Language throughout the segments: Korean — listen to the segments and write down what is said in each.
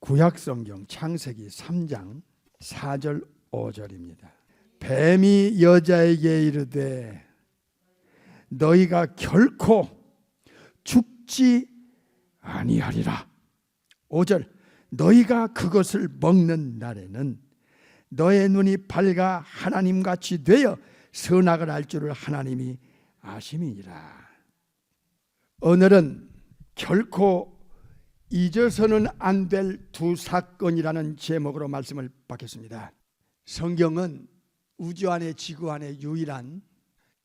구약성경 창세기 3장 4절 5절입니다. 뱀이 여자에게 이르되 너희가 결코 죽지 아니하리라. 5절 너희가 그것을 먹는 날에는 너의 눈이 밝아 하나님같이 되어 선악을 알 줄을 하나님이 아심이니라. 오늘은 결코 잊어서는 안 될 두 사건이라는 제목으로 말씀을 받겠습니다. 성경은 우주 안에 지구 안에 유일한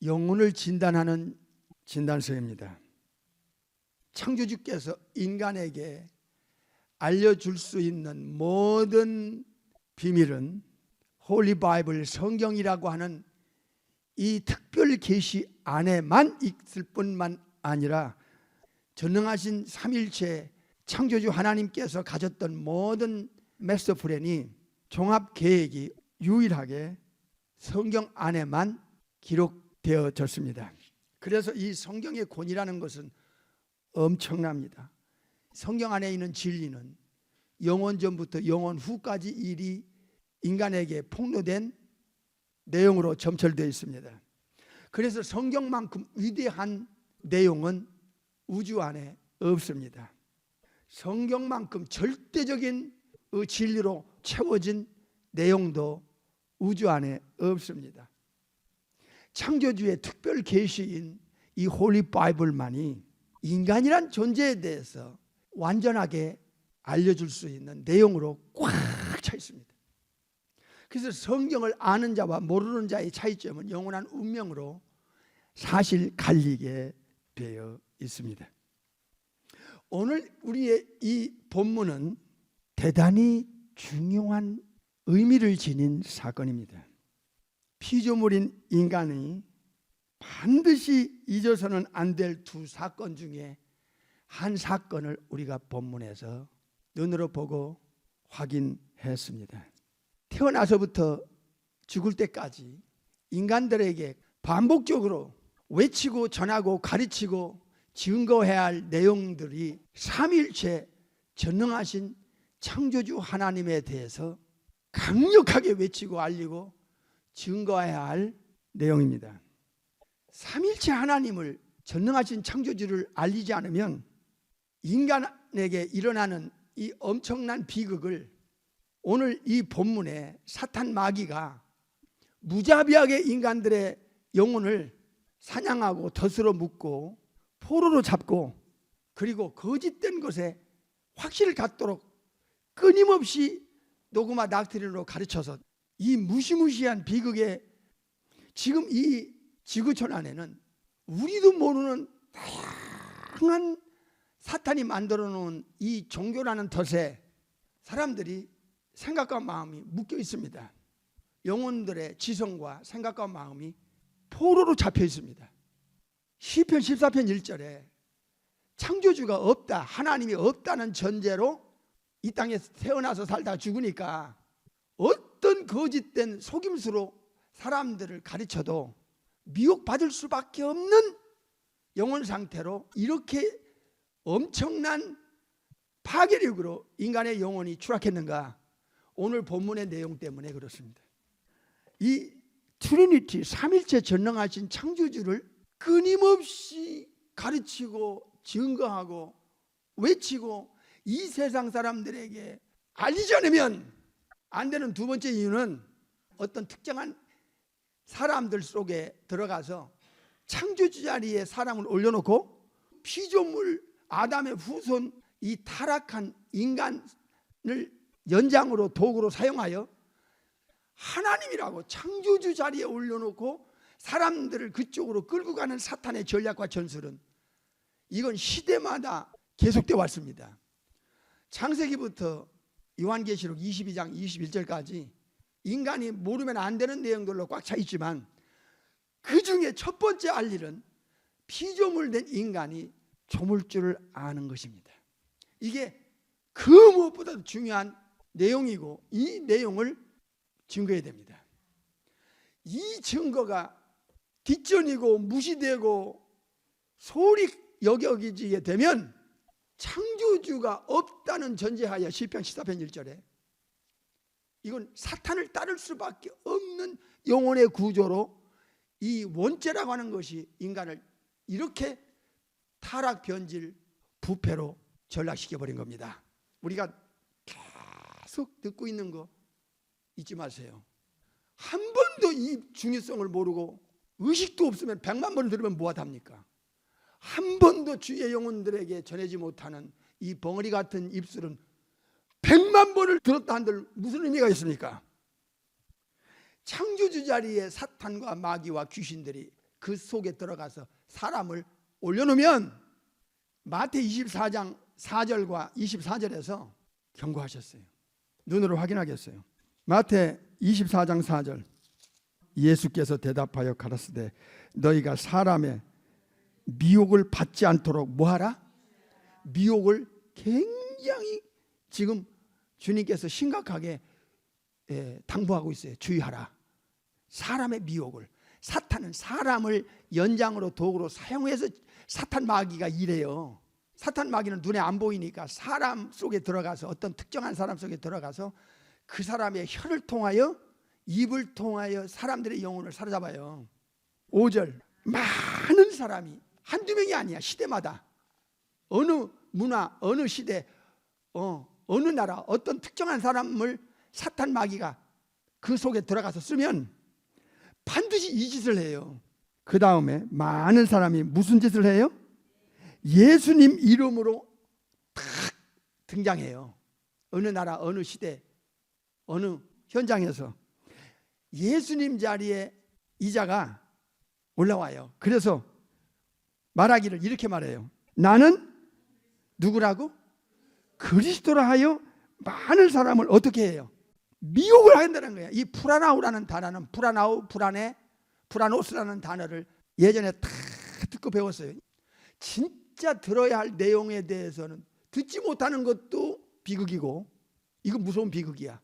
영혼을 진단하는 진단서입니다. 창조주께서 인간에게 알려줄 수 있는 모든 비밀은 홀리 바이블 성경이라고 하는 이 특별 계시 안에만 있을 뿐만 아니라 전능하신 삼일체 창조주 하나님께서 가졌던 모든 마스터 플랜이 종합 계획이 유일하게 성경 안에만 기록되어졌습니다. 그래서 이 성경의 권위라는 것은 엄청납니다. 성경 안에 있는 진리는 영원 전부터 영원 후까지 일이 인간에게 폭로된 내용으로 점철되어 있습니다. 그래서 성경만큼 위대한 내용은 우주 안에 없습니다. 성경만큼 절대적인 진리로 채워진 내용도 우주 안에 없습니다. 창조주의 특별 계시인 이 홀리 바이블만이 인간이란 존재에 대해서 완전하게 알려줄 수 있는 내용으로 꽉 차 있습니다. 그래서 성경을 아는 자와 모르는 자의 차이점은 영원한 운명으로 사실 갈리게 되어 있습니다. 오늘 우리의 이 본문은 대단히 중요한 의미를 지닌 사건입니다. 피조물인 인간이 반드시 잊어서는 안 될 두 사건 중에 한 사건을 우리가 본문에서 눈으로 보고 확인했습니다. 태어나서부터 죽을 때까지 인간들에게 반복적으로 외치고 전하고 가르치고 증거해야 할 내용들이 삼일체 전능하신 창조주 하나님에 대해서 강력하게 외치고 알리고 증거해야 할 내용입니다. 삼일체 하나님을 전능하신 창조주를 알리지 않으면 인간에게 일어나는 이 엄청난 비극을 오늘 이 본문에 사탄 마귀가 무자비하게 인간들의 영혼을 사냥하고 덫으로 묶고 포로로 잡고 그리고 거짓된 것에 확신을 갖도록 끊임없이 녹음화 닥트린으로 가르쳐서 이 무시무시한 비극에 지금 이 지구촌 안에는 우리도 모르는 다양한 사탄이 만들어 놓은 이 종교라는 덫에 사람들이 생각과 마음이 묶여 있습니다. 영혼들의 지성과 생각과 마음이 포로로 잡혀 있습니다. 시편 14편 1절에 창조주가 없다, 하나님이 없다는 전제로 이 땅에 태어나서 살다 죽으니까 어떤 거짓된 속임수로 사람들을 가르쳐도 미혹받을 수밖에 없는 영혼 상태로 이렇게 엄청난 파괴력으로 인간의 영혼이 추락했는가? 오늘 본문의 내용 때문에 그렇습니다. 이 트리니티 삼일체 전능하신 창조주를 끊임없이 가르치고 증거하고 외치고 이 세상 사람들에게 알리지 않으면 안 되는 두 번째 이유는 어떤 특정한 사람들 속에 들어가서 창조주 자리에 사람을 올려놓고 피조물 아담의 후손 이 타락한 인간을 연장으로 도구로 사용하여 하나님이라고 창조주 자리에 올려놓고 사람들을 그쪽으로 끌고 가는 사탄의 전략과 전술은 이건 시대마다 계속되어 왔습니다. 창세기부터 요한계시록 22장 21절까지 인간이 모르면 안 되는 내용들로 꽉 차 있지만 그 중에 첫 번째 알 일은 피조물 된 인간이 조물주를 아는 것입니다. 이게 그 무엇보다도 중요한 내용이고 이 내용을 증거해야 됩니다. 이 증거가 뒷전이고 무시되고 소홀히 여겨지게 되면 창조주가 없다는 전제하에 시편 14편 1절에 이건 사탄을 따를 수밖에 없는 영혼의 구조로 이 원죄라고 하는 것이 인간을 이렇게 타락, 변질, 부패로 전락시켜버린 겁니다. 우리가 계속 듣고 있는 거 잊지 마세요. 한 번도 이 중요성을 모르고 의식도 없으면 100만 번을 들으면 뭐가 답니까? 한 번도 주의 영혼들에게 전하지 못하는 이 벙어리 같은 입술은 100만 번을 들었다 한들 무슨 의미가 있습니까? 창조주 자리에 사탄과 마귀와 귀신들이 그 속에 들어가서 사람을 올려놓으면 마태 24장 4절과 24절에서 경고하셨어요. 눈으로 확인하겠어요. 마태 24장 4절 예수께서 대답하여 가라사대 너희가 사람의 미혹을 받지 않도록 뭐하라? 미혹을 굉장히 지금 주님께서 심각하게 당부하고 있어요. 주의하라. 사람의 미혹을. 사탄은 사람을 연장으로 도구로 사용해서 사탄 마귀가 이래요. 사탄 마귀는 눈에 안 보이니까 사람 속에 들어가서 어떤 특정한 사람 속에 들어가서 그 사람의 혀를 통하여 입을 통하여 사람들의 영혼을 사로잡아요. 5절 많은 사람이 한두 명이 아니야. 시대마다 어느 문화 어느 시대 어느 나라 어떤 특정한 사람을 사탄 마귀가 그 속에 들어가서 쓰면 반드시 이 짓을 해요. 그 다음에 많은 사람이 무슨 짓을 해요? 예수님 이름으로 탁 등장해요. 어느 나라 어느 시대 어느 현장에서 예수님 자리에 이자가 올라와요. 그래서 말하기를 이렇게 말해요. 나는 누구라고? 그리스도라 하여 많은 사람을 어떻게 해요? 미혹을 한다는 거예요. 이 프라나우라는 단어는 프라나우, 프라네, 프라노스라는 단어를 예전에 다 듣고 배웠어요. 진짜 들어야 할 내용에 대해서는 듣지 못하는 것도 비극이고 이건 무서운 비극이야.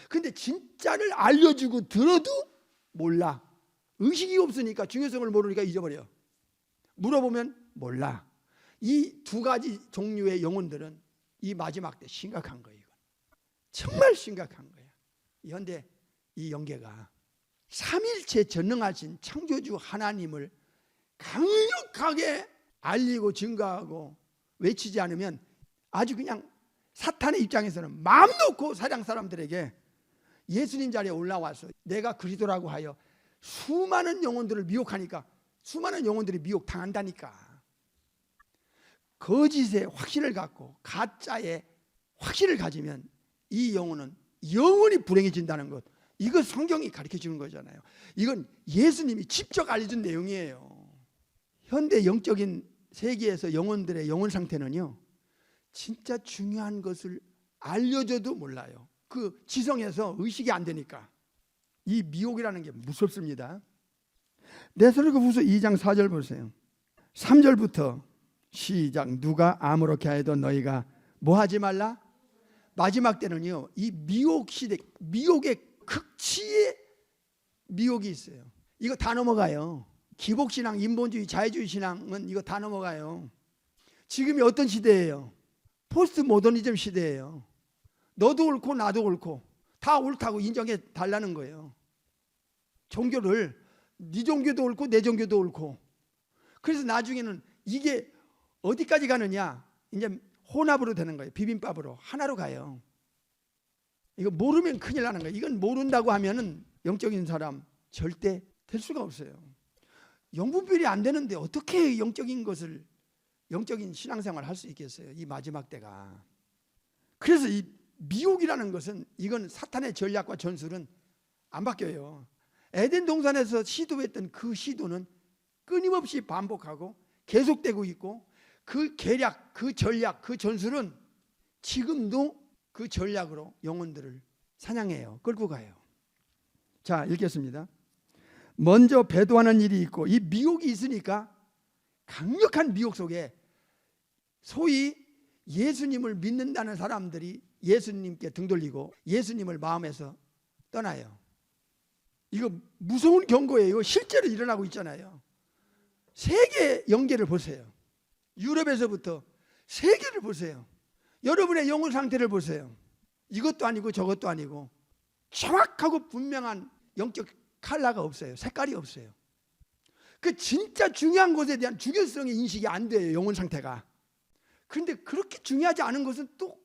근데 진짜를 알려주고 들어도 몰라. 의식이 없으니까 중요성을 모르니까 잊어버려. 물어보면 몰라. 이 두 가지 종류의 영혼들은 이 마지막 때 심각한 거예요. 정말 심각한 거야. 현대 이 영계가 삼일체 전능하신 창조주 하나님을 강력하게 알리고 증거하고 외치지 않으면 아주 그냥 사탄의 입장에서는 마음 놓고 사랑 사람들에게 예수님 자리에 올라와서 내가 그리스도라고 하여 수많은 영혼들을 미혹하니까 수많은 영혼들이 미혹당한다니까. 거짓의 확신을 갖고 가짜의 확신을 가지면 이 영혼은 영원히 불행해진다는 것. 이거 성경이 가르쳐 주는 거잖아요. 이건 예수님이 직접 알려준 내용이에요. 현대 영적인 세계에서 영혼들의 영혼 상태는요, 진짜 중요한 것을 알려줘도 몰라요. 그 지성에서 의식이 안 되니까. 이 미혹이라는 게 무섭습니다. 데살로니가후서 2장 4절 보세요. 3절부터 시작. 누가 아무렇게 해도 너희가 뭐 하지 말라? 마지막 때는요, 이 미혹 시대, 미혹의 극치의 미혹이 있어요. 이거 다 넘어가요. 기복신앙, 인본주의, 자유주의 신앙은 이거 다 넘어가요. 지금이 어떤 시대예요? 포스트 모더니즘 시대예요. 너도 옳고 나도 옳고 다 옳다고 인정해 달라는 거예요. 종교를 네 종교도 옳고 내 종교도 옳고. 그래서 나중에는 이게 어디까지 가느냐? 이제 혼합으로 되는 거예요. 비빔밥으로 하나로 가요. 이거 모르면 큰일 나는 거예요. 이건 모른다고 하면은 영적인 사람 절대 될 수가 없어요. 영분별이 안 되는데 어떻게 영적인 것을 영적인 신앙생활을 할 수 있겠어요? 이 마지막 때가. 그래서 이 미혹이라는 것은 이건 사탄의 전략과 전술은 안 바뀌어요. 에덴 동산에서 시도했던 그 시도는 끊임없이 반복하고 계속되고 있고 그 계략, 그 전략, 그 전술은 지금도 그 전략으로 영혼들을 사냥해요. 끌고 가요. 자, 읽겠습니다. 먼저 배도하는 일이 있고 이 미혹이 있으니까 강력한 미혹 속에 소위 예수님을 믿는다는 사람들이 예수님께 등 돌리고 예수님을 마음에서 떠나요. 이거 무서운 경고예요. 이거 실제로 일어나고 있잖아요. 세계 연계를 보세요. 유럽에서부터 세계를 보세요. 여러분의 영혼 상태를 보세요. 이것도 아니고 저것도 아니고 정확하고 분명한 영적 컬러가 없어요. 색깔이 없어요. 그 진짜 중요한 것에 대한 중요성의 인식이 안 돼요. 영혼 상태가. 그런데 그렇게 중요하지 않은 것은 또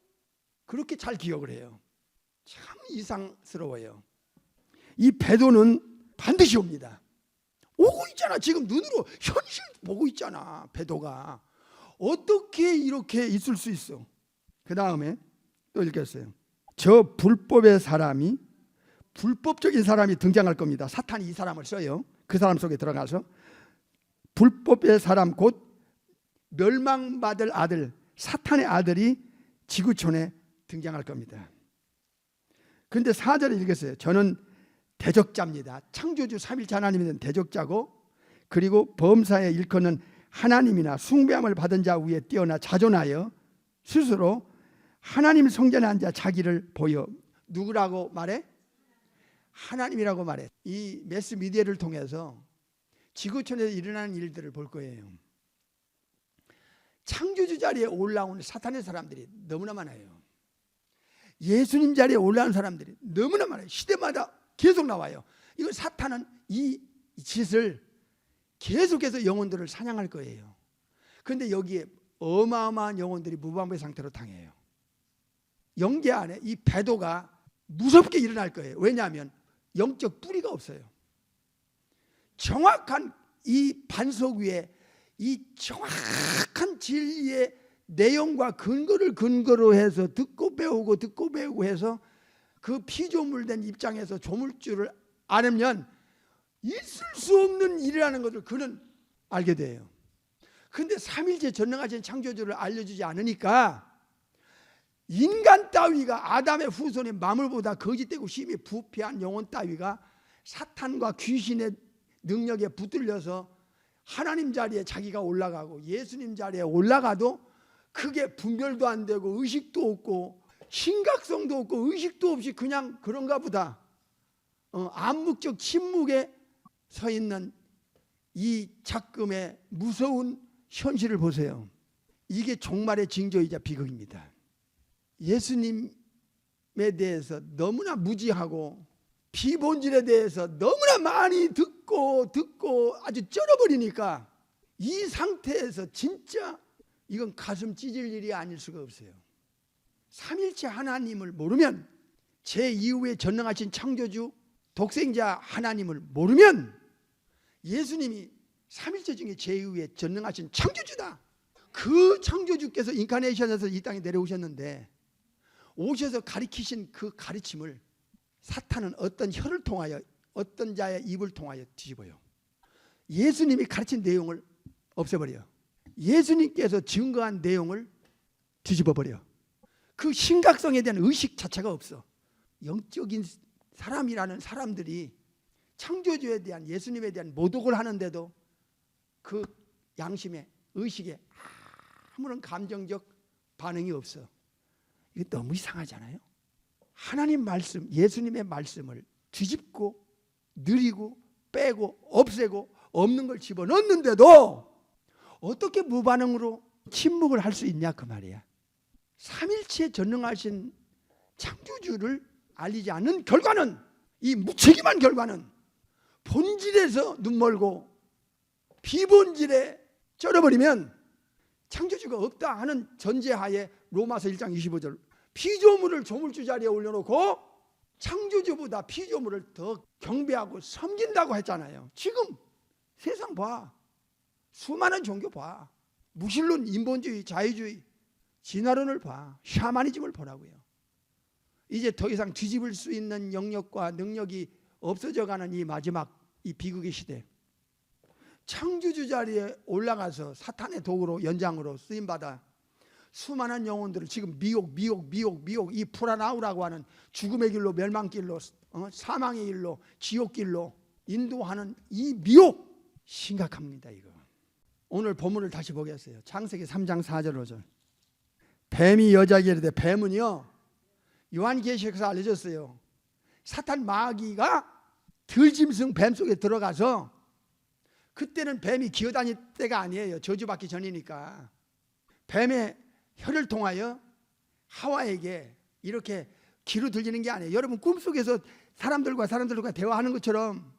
그렇게 잘 기억을 해요. 참 이상스러워요. 이 배도는 반드시 옵니다. 오고 있잖아. 지금 눈으로 현실 보고 있잖아. 배도가 어떻게 이렇게 있을 수 있어? 그 다음에 또 읽겠어요. 저 불법의 사람이, 불법적인 사람이 등장할 겁니다. 사탄이 이 사람을 써요. 그 사람 속에 들어가서 불법의 사람 곧 멸망받을 아들, 사탄의 아들이 지구촌에 등장할 겁니다. 그런데 4절에 읽겠어요. 저는 대적자입니다. 창조주 삼일체 하나님에 대한 대적자고, 그리고 범사에 일컫는 하나님이나 숭배함을 받은 자 위에 뛰어나 자존하여 스스로 하나님 성전에 앉아 자기를 보여. 누구라고 말해? 하나님이라고 말해. 이 매스미디어를 통해서 지구촌에서 일어나는 일들을 볼 거예요. 창조주 자리에 올라온 사탄의 사람들이 너무나 많아요. 예수님 자리에 올라온 사람들이 너무나 많아요. 시대마다 계속 나와요. 이거 사탄은 이 짓을 계속해서 영혼들을 사냥할 거예요. 그런데 여기에 어마어마한 영혼들이 무방비 상태로 당해요. 영계 안에 이 배도가 무섭게 일어날 거예요. 왜냐하면 영적 뿌리가 없어요. 정확한 이 반석 위에 이 정확한 진리의 내용과 근거를 근거로 해서 듣고 배우고 해서 그 피조물된 입장에서 조물주를 알으면 있을 수 없는 일이라는 것을 그는 알게 돼요. 그런데 삼일째 전능하신 창조주를 알려주지 않으니까 인간 따위가, 아담의 후손의 마물보다 거짓되고 심히 부패한 영혼 따위가 사탄과 귀신의 능력에 붙들려서 하나님 자리에 자기가 올라가고 예수님 자리에 올라가도 그게 분별도 안 되고 의식도 없고 심각성도 없고 의식도 없이 그냥 그런가 보다 암묵적 침묵에 서 있는 이 작금의 무서운 현실을 보세요. 이게 종말의 징조이자 비극입니다. 예수님에 대해서 너무나 무지하고 비본질에 대해서 너무나 많이 듣고 아주 쩔어버리니까 이 상태에서 진짜 이건 가슴 찢을 일이 아닐 수가 없어요. 삼일체 하나님을 모르면, 제 이후에 전능하신 창조주 독생자 하나님을 모르면 예수님이 삼일체 중에 제 이후에 전능하신 창조주다. 그 창조주께서 인카네이션에서 이 땅에 내려오셨는데 오셔서 가리키신 그 가르침을 사탄은 어떤 혀를 통하여, 어떤 자의 입을 통하여 뒤집어요. 예수님이 가르친 내용을 없애버려요. 예수님께서 증거한 내용을 뒤집어버려. 그 심각성에 대한 의식 자체가 없어. 영적인 사람이라는 사람들이 창조주에 대한, 예수님에 대한 모독을 하는데도 그 양심에, 의식에 아무런 감정적 반응이 없어. 이게 너무 이상하잖아요. 하나님 말씀, 예수님의 말씀을 뒤집고 느리고 빼고 없애고 없는 걸 집어넣는데도 어떻게 무반응으로 침묵을 할 수 있냐 그 말이야. 삼일체 전능하신 창조주를 알리지 않는 결과는, 이 무책임한 결과는 본질에서 눈멀고 비본질에 쩔어버리면 창조주가 없다 하는 전제하에 로마서 1장 25절 피조물을 조물주 자리에 올려놓고 창조주보다 피조물을 더 경배하고 섬긴다고 했잖아요. 지금 세상 봐. 수많은 종교 봐. 무신론, 인본주의, 자유주의, 진화론을 봐. 샤머니즘을 보라고요. 이제 더 이상 뒤집을 수 있는 영역과 능력이 없어져가는 이 마지막 이 비극의 시대, 창조주 자리에 올라가서 사탄의 도구로, 연장으로 쓰임받아 수많은 영혼들을 지금 미혹 이 프라나우라고 하는 죽음의 길로, 멸망길로, 사망의 길로, 지옥길로 인도하는 이 미혹 심각합니다. 이거 오늘 본문을 다시 보겠어요. 창세기 3장 4절 5절. 뱀이 여자에게 이르되, 뱀은요, 요한계시록에서 알려졌어요. 사탄 마귀가 들짐승 뱀 속에 들어가서, 그때는 뱀이 기어다닐 때가 아니에요. 저주받기 전이니까. 뱀의 혀를 통하여 하와에게 이렇게 귀로 들리는 게 아니에요. 여러분 꿈속에서 사람들과 대화하는 것처럼,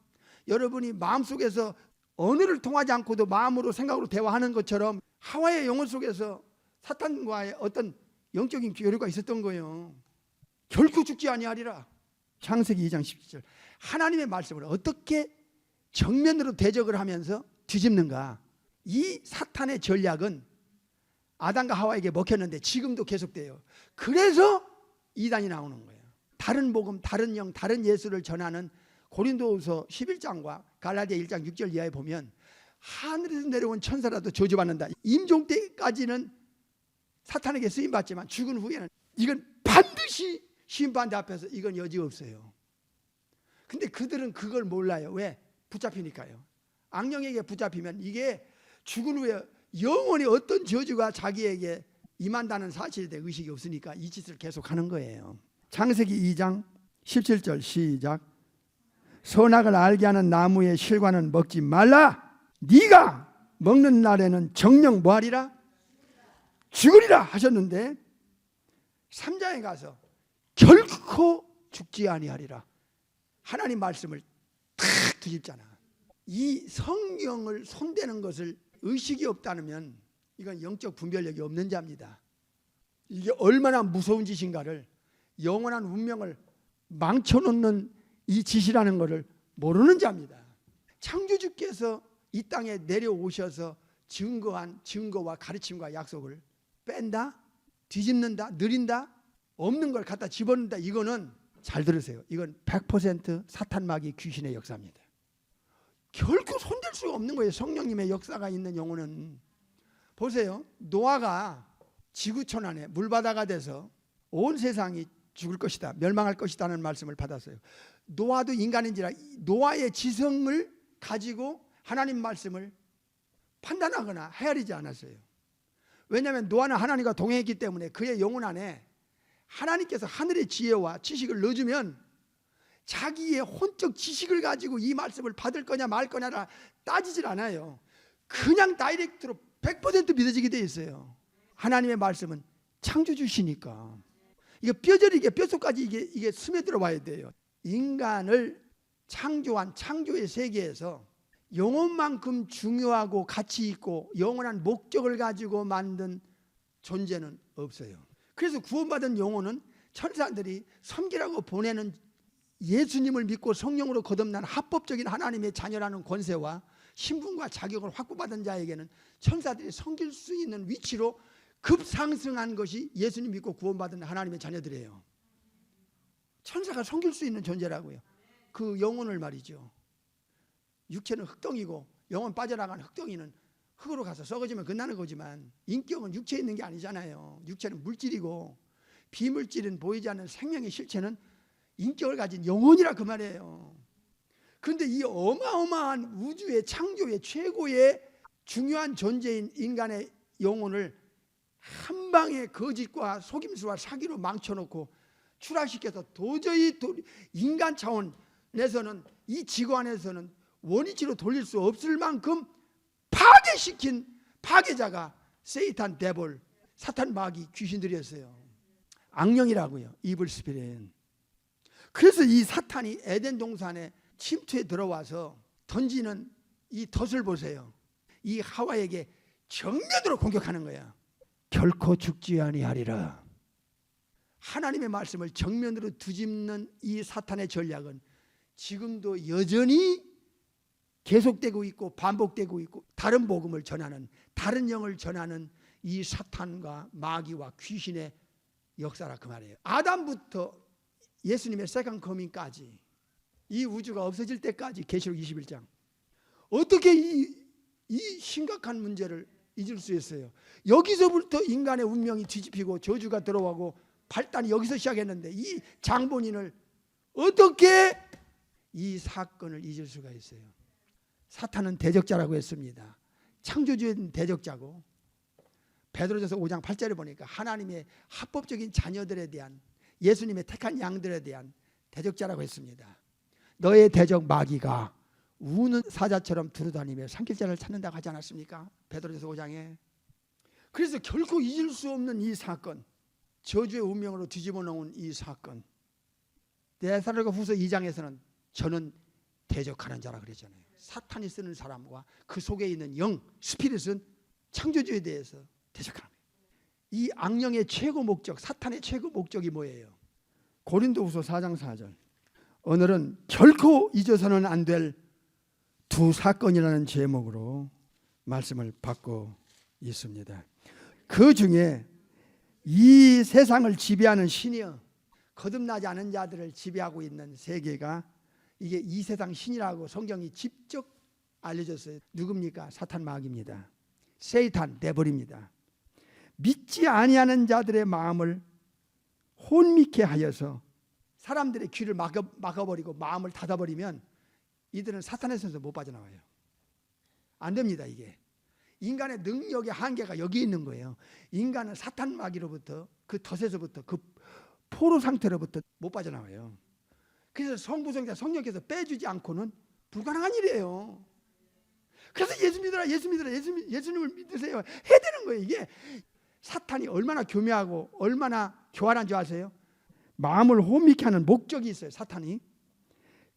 여러분이 마음속에서 언어를 통하지 않고도 마음으로 생각으로 대화하는 것처럼 하와의 영혼 속에서 사탄과의 어떤 영적인 교류가 있었던 거예요. 결코 죽지 아니하리라. 창세기 2장 17절. 하나님의 말씀을 어떻게 정면으로 대적을 하면서 뒤집는가? 이 사탄의 전략은 아담과 하와에게 먹혔는데 지금도 계속돼요. 그래서 이단이 나오는 거예요. 다른 복음, 다른 영, 다른 예수를 전하는 고린도후서 11장과 갈라디아 1장 6절 이하에 보면 하늘에서 내려온 천사라도 저주받는다. 임종 때까지는 사탄에게 쓰임받지만 죽은 후에는 이건 반드시 심판대 앞에서 이건 여지 없어요. 근데 그들은 그걸 몰라요. 왜? 붙잡히니까요. 악령에게 붙잡히면 이게 죽은 후에 영원히 어떤 저주가 자기에게 임한다는 사실에 대해 의식이 없으니까 이 짓을 계속하는 거예요. 창세기 2장 17절 시작. 선악을 알게 하는 나무의 실과는 먹지 말라. 네가 먹는 날에는 정녕 뭐하리라? 죽으리라 하셨는데 3장에 가서 결코 죽지 아니하리라. 하나님 말씀을 탁 뒤집잖아. 이 성경을 손대는 것을 의식이 없다면 이건 영적 분별력이 없는 자입니다. 이게 얼마나 무서운 짓인가를, 영원한 운명을 망쳐놓는 이 짓이라는 것을 모르는 자입니다. 창조주께서 이 땅에 내려오셔서 증거한 증거와 가르침과 약속을 뺀다, 뒤집는다, 느린다, 없는 걸 갖다 집어넣는다. 이거는 잘 들으세요. 이건 100% 사탄 마귀 귀신의 역사입니다. 결코 손댈 수가 없는 거예요. 성령님의 역사가 있는 영혼은. 보세요. 노아가 지구촌 안에 물바다가 돼서 온 세상이 죽을 것이다, 멸망할 것이다는 말씀을 받았어요. 노아도 인간인지라 노아의 지성을 가지고 하나님 말씀을 판단하거나 헤아리지 않았어요. 왜냐하면 노아는 하나님과 동행했기 때문에 그의 영혼 안에 하나님께서 하늘의 지혜와 지식을 넣어주면 자기의 혼적 지식을 가지고 이 말씀을 받을 거냐 말 거냐라 따지질 않아요. 그냥 다이렉트로 100% 믿어지게 돼 있어요. 하나님의 말씀은 창조주시니까 이게 뼈저리게 뼛속까지 이게 스며들어 봐야 돼요. 인간을 창조한 창조의 세계에서 영혼만큼 중요하고 가치 있고 영원한 목적을 가지고 만든 존재는 없어요. 그래서 구원받은 영혼은 천사들이 섬기라고 보내는 예수님을 믿고 성령으로 거듭난 합법적인 하나님의 자녀라는 권세와 신분과 자격을 확보받은 자에게는 천사들이 섬길 수 있는 위치로 급상승한 것이 예수님 믿고 구원받은 하나님의 자녀들이에요. 천사가 섬길 수 있는 존재라고요. 그 영혼을 말이죠. 육체는 흙덩이고 영혼 빠져나간 흙덩이는 흙으로 가서 썩어지면 끝나는 거지만 인격은 육체에 있는 게 아니잖아요. 육체는 물질이고 비물질은 보이지 않는 생명의 실체는 인격을 가진 영혼이라 그 말이에요. 그런데 이 어마어마한 우주의 창조의 최고의 중요한 존재인 인간의 영혼을 한 방에 거짓과 속임수와 사기로 망쳐놓고 추락시켜서 도저히 인간 차원에서는 이 지구 안에서는 원위치로 돌릴 수 없을 만큼 파괴시킨 파괴자가 세이탄, 데볼, 사탄, 마귀, 귀신들이었어요. 악령이라고요. 이블 스피릿. 그래서 이 사탄이 에덴 동산에 침투에 들어와서 던지는 이 덫을 보세요. 이 하와에게 정면으로 공격하는 거야. 결코 죽지 아니하리라. 하나님의 말씀을 정면으로 뒤집는 이 사탄의 전략은 지금도 여전히 계속되고 있고 반복되고 있고, 다른 복음을 전하는, 다른 영을 전하는 이 사탄과 마귀와 귀신의 역사라 그 말이에요. 아담부터 예수님의 세컨 커밍까지, 이 우주가 없어질 때까지, 계시록 21장 어떻게 이 심각한 문제를 잊을 수 있어요? 여기서부터 인간의 운명이 뒤집히고 저주가 들어오고 발단이 여기서 시작했는데 이 장본인을 어떻게 이 사건을 잊을 수가 있어요? 사탄은 대적자라고 했습니다. 창조주의 대적자고, 베드로전서 5장 8절에 보니까 하나님의 합법적인 자녀들에 대한, 예수님의 택한 양들에 대한 대적자라고 했습니다. 너의 대적 마귀가 우는 사자처럼 두루다니며 삼킬자를 찾는다고 하지 않았습니까? 베드로전서 5장에. 그래서 결코 잊을 수 없는 이 사건, 저주의 운명으로 뒤집어 놓은 이 사건. 데살로니가후서 2장에서는 저는 대적하는 자라 그랬잖아요. 사탄이 쓰는 사람과 그 속에 있는 영, 스피릿은 창조주에 대해서 대적하는 거예요. 이 악령의 최고 목적, 사탄의 최고 목적이 뭐예요? 고린도후서 4장 4절. 오늘은 결코 잊어서는 안 될 두 사건이라는 제목으로 말씀을 받고 있습니다. 그 중에 이 세상을 지배하는 신이여, 거듭나지 않은 자들을 지배하고 있는 세계가 이게 이 세상 신이라고 성경이 직접 알려줬어요. 누굽니까? 사탄 마귀입니다. 세이탄 데벌입니다. 믿지 아니하는 자들의 마음을 혼미케 하여서 사람들의 귀를 막아버리고 마음을 닫아버리면 이들은 사탄의 손에서 못 빠져나와요. 안 됩니다. 이게 인간의 능력의 한계가 여기 있는 거예요. 인간은 사탄 마귀로부터 그 덫에서부터 그 포로 상태로부터 못 빠져나와요. 그래서 성부성자 성령께서 빼주지 않고는 불가능한 일이에요. 그래서 예수 믿으라, 예수 믿으라, 예수님을 믿으세요 해야 되는 거예요. 이게 사탄이 얼마나 교묘하고 얼마나 교활한 줄 아세요? 마음을 혼미케 하는 목적이 있어요. 사탄이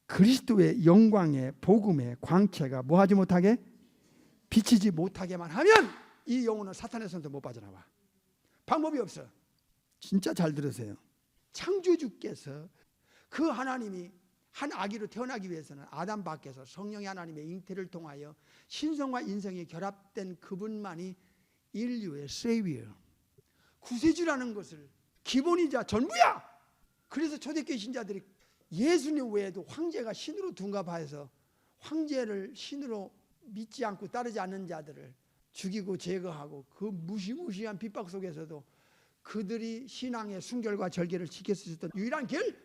그리스도의 영광의 복음의 광채가 뭐하지 못하게 비치지 못하게만 하면 이 영혼은 사탄의 손에서 못 빠져나와. 방법이 없어. 진짜 잘 들으세요. 창조주께서 그 하나님이 한 아기로 태어나기 위해서는 아담 밖에서 성령의 하나님의 잉태를 통하여 신성과 인성이 결합된 그분만이 인류의 세이비어, 구세주라는 것을 기본이자 전부야. 그래서 초대교회 신자들이 예수님 외에도 황제가 신으로 둔갑하여서 황제를 신으로 믿지 않고 따르지 않는 자들을 죽이고 제거하고 그 무시무시한 핍박 속에서도 그들이 신앙의 순결과 절개를 지킬 수 있었던 유일한 길,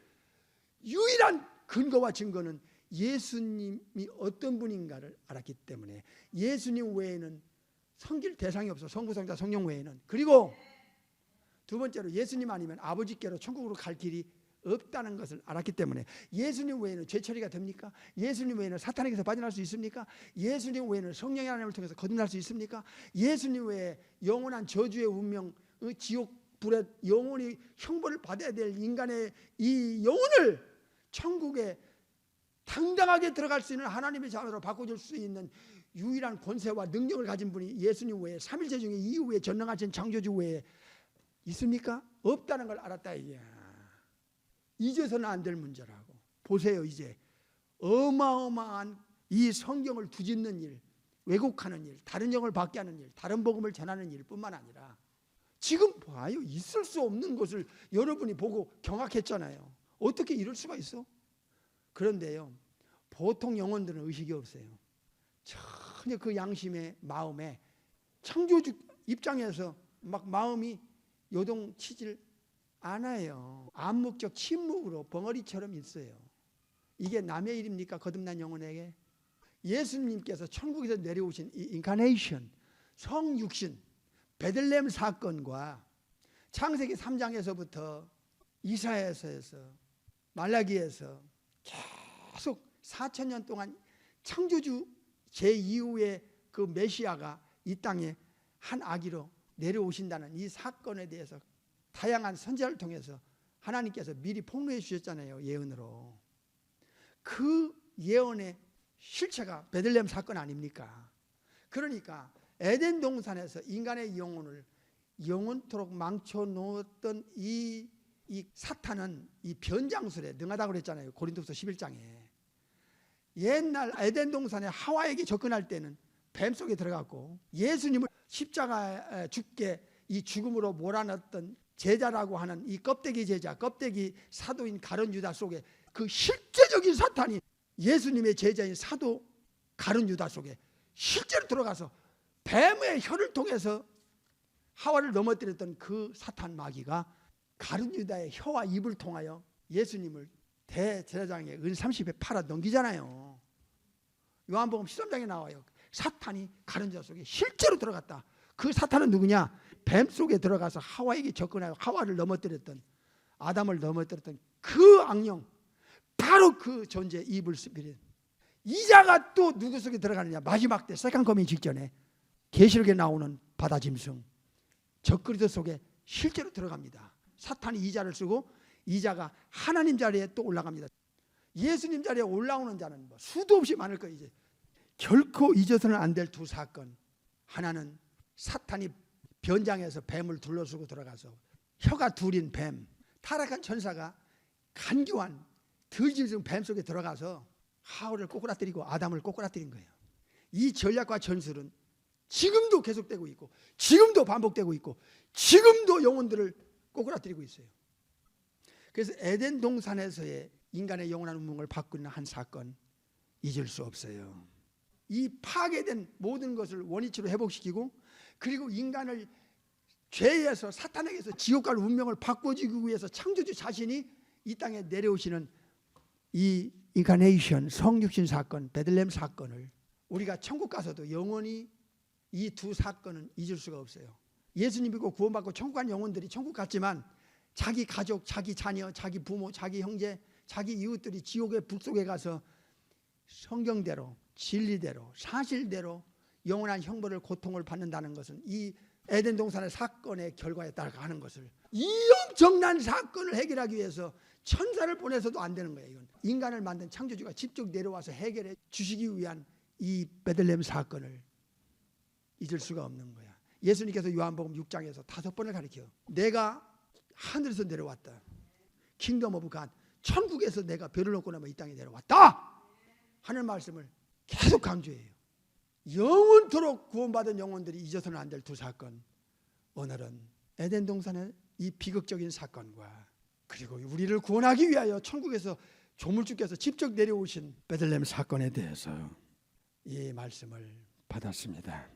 유일한 근거와 증거는 예수님이 어떤 분인가를 알았기 때문에 예수님 외에는 섬길 대상이 없어. 성부성자 성령 외에는. 그리고 두 번째로 예수님 아니면 아버지께로 천국으로 갈 길이 없다는 것을 알았기 때문에 예수님 외에는 죄 처리가 됩니까? 예수님 외에는 사탄에게서 빠져날 수 있습니까? 예수님 외에는 성령의 하나님을 통해서 거듭날 수 있습니까? 예수님 외에 영원한 저주의 운명, 지옥 불에 영원히 형벌을 받아야 될 인간의 이 영혼을 천국에 당당하게 들어갈 수 있는 하나님의 자녀로 바꿔줄 수 있는 유일한 권세와 능력을 가진 분이 예수님 외에 삼일체 중에 이후에 전능하신 창조주 외에 있습니까? 없다는 걸 알았다 이게. 잊어서는 안 될 문제라고. 보세요. 이제 어마어마한 이 성경을 뒤집는 일, 왜곡하는 일, 다른 영을 받게 하는 일, 다른 복음을 전하는 일뿐만 아니라 지금 봐요. 있을 수 없는 것을 여러분이 보고 경악했잖아요. 어떻게 이럴 수가 있어? 그런데요, 보통 영혼들은 의식이 없어요. 전혀 그 양심의 마음에 창조주 입장에서 막 마음이 요동치질 않아요. 암묵적 침묵으로 벙어리처럼 있어요. 이게 남의 일입니까? 거듭난 영혼에게. 예수님께서 천국에서 내려오신 이 인카네이션, 성육신, 베들레헴 사건과 창세기 3장에서부터 이사야서에서 말라기에서 계속 4,000년 동안 창조주 제2후의 그 메시아가 이 땅에 한 아기로 내려오신다는 이 사건에 대해서 다양한 선지자를 통해서 하나님께서 미리 폭로해 주셨잖아요. 예언으로. 그 예언의 실체가 베들레헴 사건 아닙니까? 그러니까 에덴 동산에서 인간의 영혼을 영원토록 망쳐 놓았던 이 사탄은 이 변장술에 능하다고 그랬잖아요. 고린도후서 11장에. 옛날 에덴 동산에 하와에게 접근할 때는 뱀 속에 들어갔고 예수님을 십자가에 죽게 이 죽음으로 몰아넣었던 제자라고 하는 이 껍데기 제자, 껍데기 사도인 가룟 유다 속에 그 실제적인 사탄이 예수님의 제자인 사도 가룟 유다 속에 실제로 들어가서 뱀의 혀를 통해서 하와를 넘어뜨렸던 그 사탄 마귀가 가룟 유다의 혀와 입을 통하여 예수님을 대제사장에 은 30에 팔아 넘기잖아요. 요한복음 13장에 나와요. 사탄이 가룟 유다 속에 실제로 들어갔다. 그 사탄은 누구냐? 뱀 속에 들어가서 하와에게 접근하여 하와를 넘어뜨렸던, 아담을 넘어뜨렸던 그 악령, 바로 그 존재 이블 스피릿. 이자가 또 누구 속에 들어가느냐? 마지막 때 세컨 커밍 직전에 계시록에 나오는 바다 짐승, 적그리스도 속에 실제로 들어갑니다. 사탄이 이자를 쓰고 이자가 하나님 자리에 또 올라갑니다. 예수님 자리에 올라오는 자는 뭐 수도 없이 많을 거예요. 이제 결코 잊어서는 안 될 두 사건. 하나는 사탄이 변장해서 뱀을 둘러쓰고 들어가서 혀가 둘인 뱀, 타락한 천사가 간교한 들짐승 뱀 속에 들어가서 하울을 꼬꾸라뜨리고 아담을 꼬꾸라뜨린 거예요. 이 전략과 전술은 지금도 계속되고 있고 지금도 반복되고 있고 지금도 영혼들을 꼬꾸라뜨리고 있어요. 그래서 에덴 동산에서의 인간의 영원한 운명을 바꾸는 한 사건 잊을 수 없어요. 이 파괴된 모든 것을 원위치로 회복시키고 그리고 인간을 죄에서 사탄에게서 지옥 갈 운명을 바꿔주기 위해서 창조주 자신이 이 땅에 내려오시는 이 인카네이션 성육신 사건, 베들레헴 사건을 우리가 천국 가서도 영원히 이 두 사건은 잊을 수가 없어요. 예수님 믿고 구원받고 천국 간 영혼들이 천국 갔지만 자기 가족, 자기 자녀, 자기 부모, 자기 형제, 자기 이웃들이 지옥의 북속에 가서 성경대로 진리대로 사실대로 영원한 형벌을 고통을 받는다는 것은 이 에덴 동산의 사건의 결과에 따라가는 것을 이 엄청난 사건을 해결하기 위해서 천사를 보내서도 안 되는 거예요. 이건 인간을 만든 창조주가 직접 내려와서 해결해 주시기 위한 이 베들레헴 사건을 잊을 수가 없는 거야. 예수님께서 요한복음 6장에서 5번을 가르쳐요. 내가 하늘에서 내려왔다. 킹덤 오브 갓, 천국에서 내가 별을 놓고 나면 이 땅에 내려왔다 하는 말씀을 계속 강조해요. 영원토록 구원받은 영혼들이 잊어서는 안 될 두 사건. 오늘은 에덴 동산의 이 비극적인 사건과 그리고 우리를 구원하기 위하여 천국에서 조물주께서 직접 내려오신 베들레헴 사건에 대해서 이 말씀을 받았습니다.